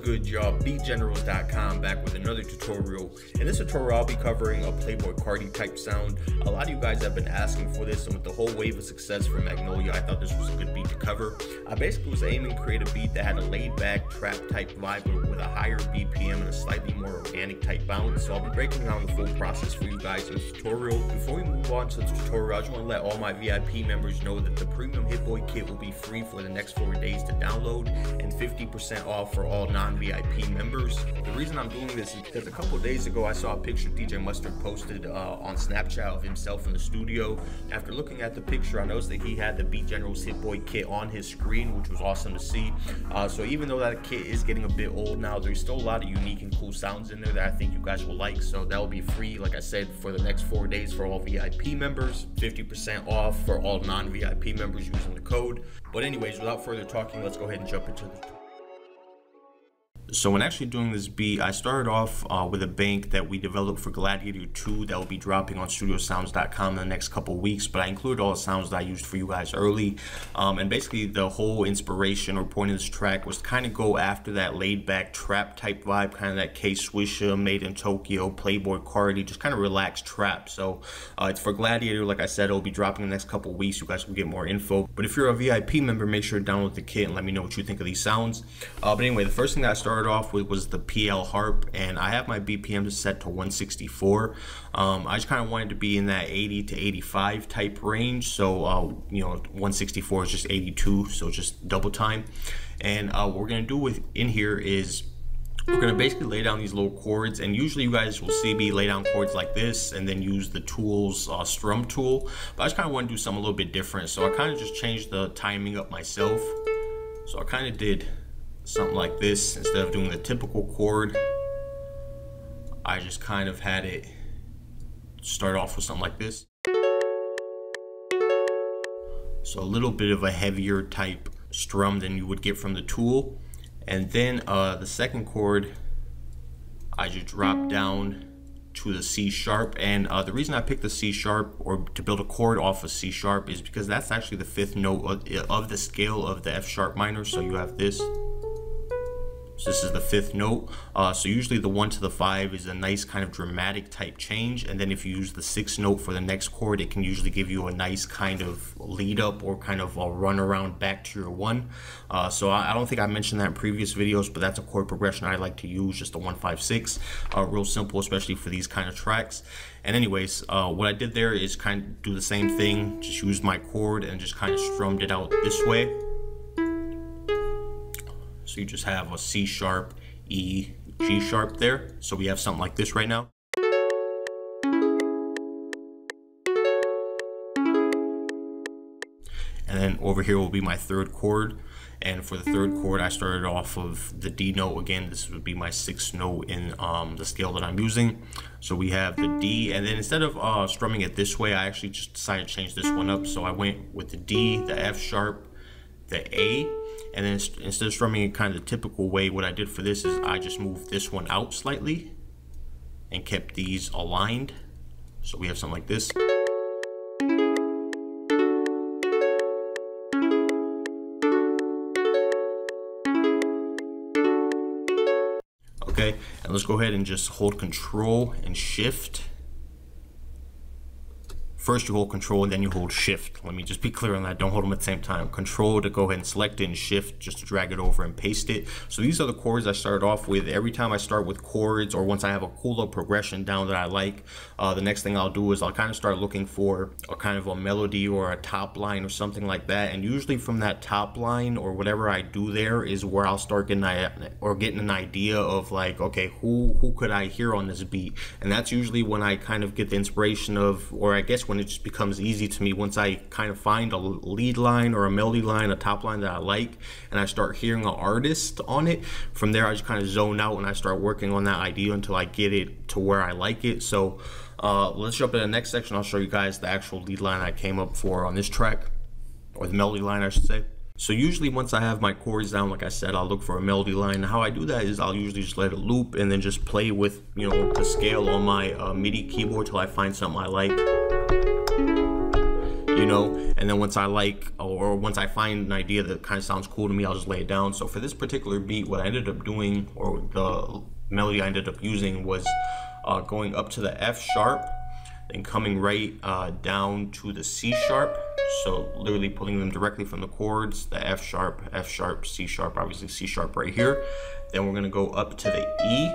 good, y'all? BeatGenerals.com back with another tutorial. In this tutorial, I'll be covering a Playboi Carti type sound. A lot of you guys have been asking for this, and with the whole wave of success for Magnolia, I thought this was a good beat to cover. I basically was aiming to create a beat that had a laid-back trap type vibe with a higher BPM and a slightly more organic type bounce. So I'll be breaking down the full process for you guys in this tutorial. Before we move on to the tutorial, I just want to let all my VIP members know that the premium Hit Boy kit will be free for the next 4 days to download and 50% off for all non-VIP members. The reason I'm doing this is because a couple days ago I saw a picture DJ Mustard posted on Snapchat of himself in the studio. After looking at the picture, I noticed that he had the BeatGenerals Hit Boy kit on his screen, which was awesome to see. So even though that kit is getting a bit old now, there's still a lot of unique and cool sounds in there that I think you guys will like. So that will be free, like I said, for the next 4 days for all VIP members, 50% off for all non-VIP members using the code. But anyways, without further talking, let's go ahead and jump into the tutorial. So when actually doing this beat, I started off with a bank that we developed for Gladiator 2 that will be dropping on studiosounds.com in the next couple weeks, but I included all the sounds that I used for you guys early. And basically the whole inspiration or point of this track was to kind of go after that laid back trap type vibe, kind of that K-Swisha, Made in Tokyo, Playboi Carti, just kind of relaxed trap. So it's for Gladiator, like I said, it'll be dropping in the next couple weeks. You guys will get more info. But if you're a VIP member, make sure to download the kit and let me know what you think of these sounds. But anyway, the first thing that I started off with was the PL Harp, and I have my BPM set to 164. I just kind of wanted to be in that 80 to 85 type range, so you know, 164 is just 82, so just double time. And what we're gonna do in here is we're gonna basically lay down these little chords, and usually you guys will see me lay down chords like this and then use the tools strum tool, but I just kind of want to do something a little bit different, so I kind of just changed the timing up myself. So I kind of did something like this. Instead of doing the typical chord, I just kind of had it start off with something like this. So a little bit of a heavier type strum than you would get from the tool. And then the second chord, I just dropped down to the C sharp. And the reason I picked the C sharp, or to build a chord off of C sharp, is because that's actually the 5th note of the scale of the F sharp minor. So you have this. So this is the 5th note. So usually the 1 to the 5 is a nice kind of dramatic type change, and then if you use the 6th note for the next chord, it can usually give you a nice kind of lead up or kind of a run around back to your 1. So I don't think I mentioned that in previous videos, but that's a chord progression I like to use, just a 1-5-6. Real simple, especially for these kind of tracks. And anyways, what I did there is kind of do the same thing, just use my chord and just kind of strummed it out this way. So you just have a C sharp, E, G sharp there. So we have something like this right now. And then over here will be my 3rd chord. And for the 3rd chord, I started off of the D note. Again, this would be my 6th note in the scale that I'm using. So we have the D, and then instead of strumming it this way, I actually just decided to change this one up. So I went with the D, the F sharp, the A, and then instead of strumming it kind of the typical way, what I did for this is I just moved this one out slightly and kept these aligned. So we have something like this. Okay, and let's go ahead and just hold Control and Shift. First you hold Control and then you hold Shift. Let me just be clear on that. Don't hold them at the same time. Control to go ahead and select it, and Shift just to drag it over and paste it. So these are the chords I started off with. Every time I start with chords, or once I have a cool little progression down that I like, the next thing I'll do is I'll kind of start looking for a kind of a melody or a top line or something like that. And usually from that top line or whatever I do there is where I'll start getting an idea of like, okay, who could I hear on this beat? And that's usually when I kind of get the inspiration of, or I guess when it just becomes easy to me, once I kind of find a lead line or a melody line, a top line that I like, and I start hearing an artist on it. From there, I just kind of zone out and I start working on that idea until I get it to where I like it. So let's jump to the next section. I'll show you guys the actual lead line I came up for on this track, or the melody line I should say. So usually once I have my chords down, like I said, I'll look for a melody line. How I do that is I'll usually just let it loop and then just play with, you know, the scale on my MIDI keyboard till I find something I like. you know, and then once I like, or once I find an idea that kind of sounds cool to me, I'll just lay it down. So for this particular beat, what I ended up doing, or the melody I ended up using, was going up to the F sharp, then coming right down to the C sharp. So literally pulling them directly from the chords, the F sharp, C sharp, obviously C sharp right here. Then we're gonna go up to the E.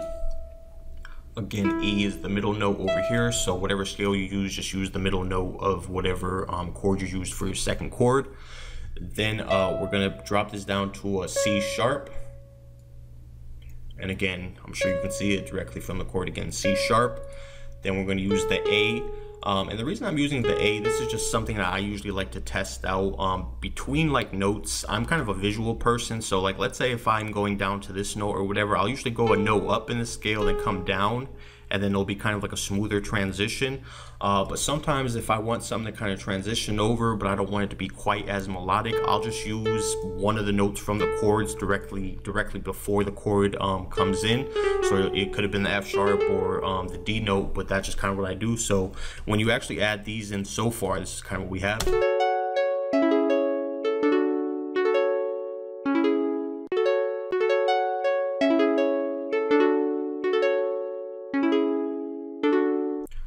Again, E is the middle note over here, so whatever scale you use, just use the middle note of whatever chord you used for your second chord. Then we're gonna drop this down to a C sharp. And again, I'm sure you can see it directly from the chord again, C sharp. Then we're gonna use the A. And the reason I'm using the A, this is just something that I usually like to test out between like notes. I'm kind of a visual person, so like let's say if I'm going down to this note or whatever, I'll usually go a note up in the scale, then come down, and then it'll be kind of like a smoother transition. But sometimes if I want something to kind of transition over, but I don't want it to be quite as melodic, I'll just use one of the notes from the chords directly before the chord comes in. So it could have been the F sharp or the D note, but that's just kind of what I do. So when you actually add these in so far, this is kind of what we have.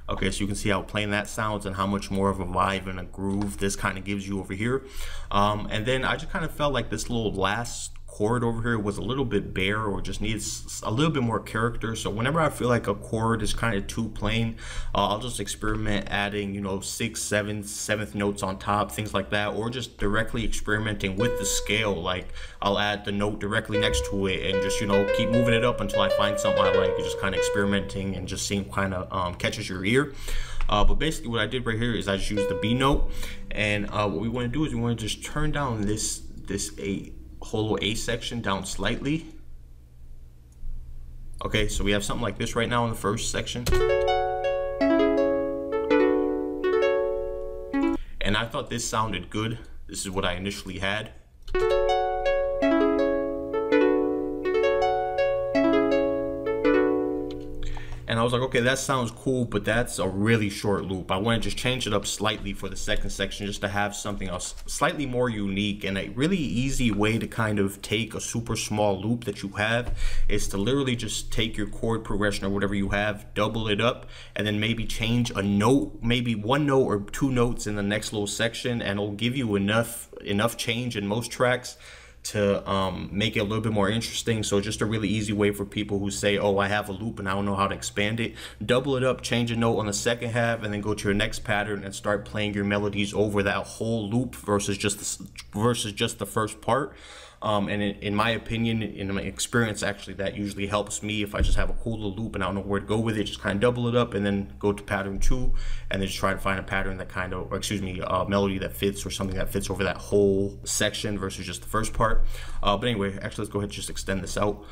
Okay, so you can see how plain that sounds and how much more of a vibe and a groove this kind of gives you over here. And then I just kind of felt like this little last chord over here was a little bit bare, or just needs a little bit more character. So whenever I feel like a chord is kind of too plain, I'll just experiment adding, you know, 6th, 7th, 7th notes on top, things like that, or just directly experimenting with the scale. Like I'll add the note directly next to it and just, you know, keep moving it up until I find something I like. You're just kind of experimenting and just seeing kind of catches your ear. But basically what I did right here is I just used the B note, and what we want to do is we want to just turn down this whole A section down slightly. Okay, so we have something like this right now in the first section. And I thought this sounded good. This is what I initially had. And I was like, okay, that sounds cool, but that's a really short loop. I want to just change it up slightly for the second section, just to have something else slightly more unique. And a really easy way to kind of take a super small loop that you have is to literally just take your chord progression or whatever you have, double it up, and then maybe change a note, maybe one note or two notes in the next little section, and it'll give you enough change in most tracks to make it a little bit more interesting. So just a really easy way for people who say, oh, I have a loop and I don't know how to expand it. Double it up, change a note on the second half, and then go to your next pattern and start playing your melodies over that whole loop versus just the first part. And in my opinion, in my experience, actually, that usually helps me. If I just have a cool little loop and I don't know where to go with it, just kind of double it up and then go to pattern 2, and then just try to find a pattern that kind of, or excuse me, a melody that fits, or something that fits over that whole section versus just the first part. But anyway, actually, let's go ahead and just extend this out.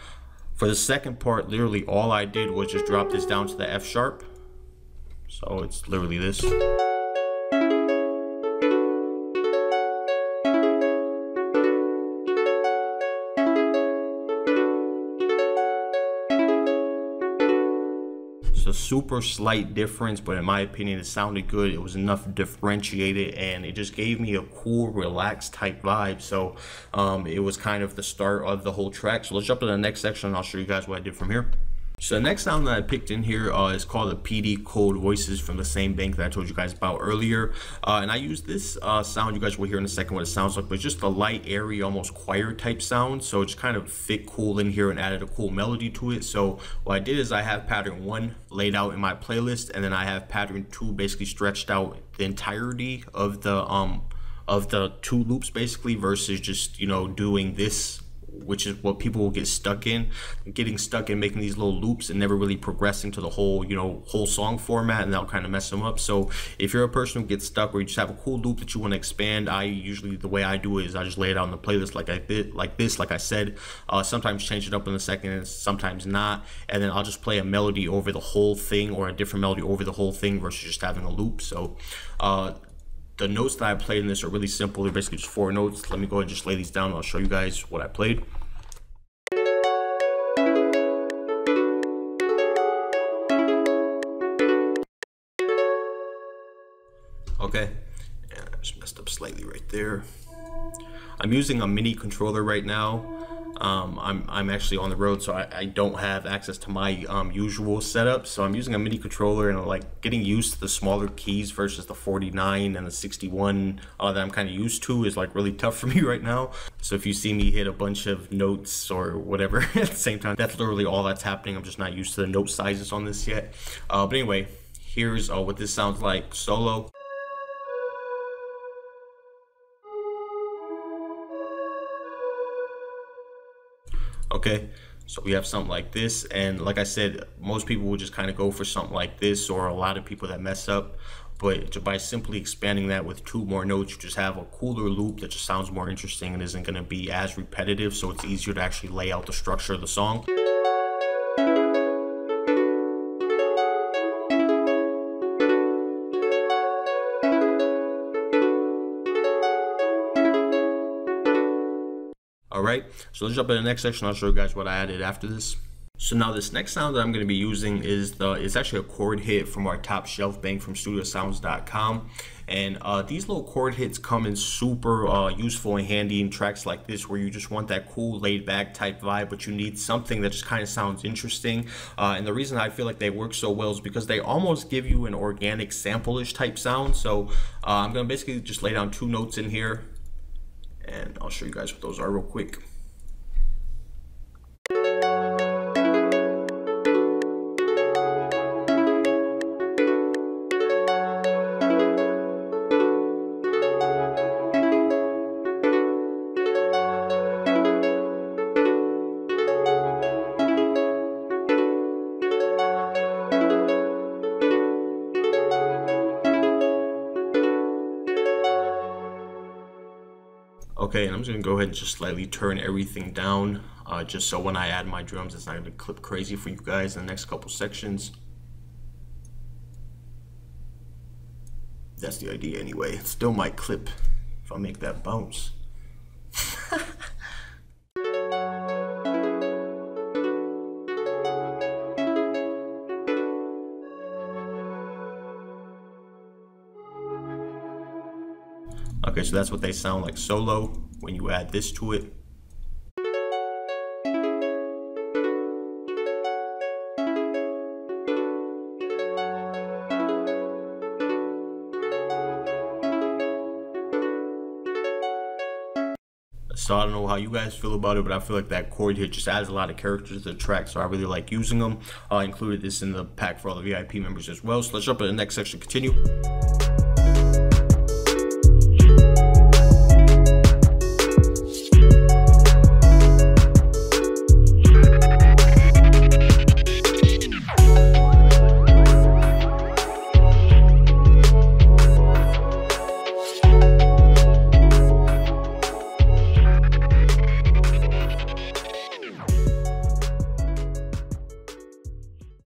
For the second part, literally all I did was just drop this down to the F sharp. So it's literally this. A super slight difference, but in my opinion it sounded good. It was enough differentiated, and it just gave me a cool, relaxed type vibe. So it was kind of the start of the whole track. So let's jump to the next section and I'll show you guys what I did from here. So the next sound that I picked in here is called the PD Cold Voices, from the same bank that I told you guys about earlier. And I use this sound, you guys will hear in a second what it sounds like, but it's just a light, airy, almost choir type sound. So it just kind of fit cool in here and added a cool melody to it. So what I did is I have pattern 1 laid out in my playlist, and then I have pattern 2 basically stretched out the entirety of the 2 loops basically, versus just, you know, doing this, which is what people will get stuck in, getting stuck in making these little loops and never really progressing to the whole, you know, whole song format, and that'll kind of mess them up. So if you're a person who gets stuck, or you just have a cool loop that you want to expand, the way I do it is I just lay it out on the playlist like I did, like this, like I said. Sometimes change it up in a second, sometimes not, and then I'll just play a melody over the whole thing, or a different melody over the whole thing, versus just having a loop. So the notes that I played in this are really simple. They're basically just 4 notes. Let me go ahead and just lay these down. I'll show you guys what I played. Okay, Just messed up slightly right there. I'm using a mini controller right now. I'm actually on the road, so I don't have access to my usual setup. So I'm using a mini controller, and like getting used to the smaller keys versus the 49 and the 61 that I'm kind of used to is like really tough for me right now. So if you see me hit a bunch of notes or whatever at the same time, that's literally all that's happening. I'm just not used to the note sizes on this yet. But anyway, here's what this sounds like solo. Okay, so we have something like this, and like I said, most people will just kind of go for something like this, or a lot of people that mess up. But by simply expanding that with 2 more notes, you just have a cooler loop that just sounds more interesting and isn't going to be as repetitive, so it's easier to actually lay out the structure of the song. Alright, so let's jump into the next section. I'll show you guys what I added after this. So now this next sound that I'm going to be using is it's actually a chord hit from our top shelf bank from studiosounds.com. And these little chord hits come in super useful and handy in tracks like this, where you just want that cool laid back type vibe, but you need something that just kind of sounds interesting. And the reason I feel like they work so well is because they almost give you an organic sample-ish type sound. So I'm going to basically just lay down 2 notes in here, and I'll show you guys what those are real quick. Okay, and I'm just gonna go ahead and just slightly turn everything down, just so when I add my drums, it's not gonna clip crazy for you guys in the next couple sections. That's the idea anyway. It still might clip if I make that bounce. Okay, so that's what they sound like solo when you add this to it. So I don't know how you guys feel about it, but I feel like that chord hit just adds a lot of character to the track, so I really like using them. I included this in the pack for all the VIP members as well. So let's jump to the next section, continue.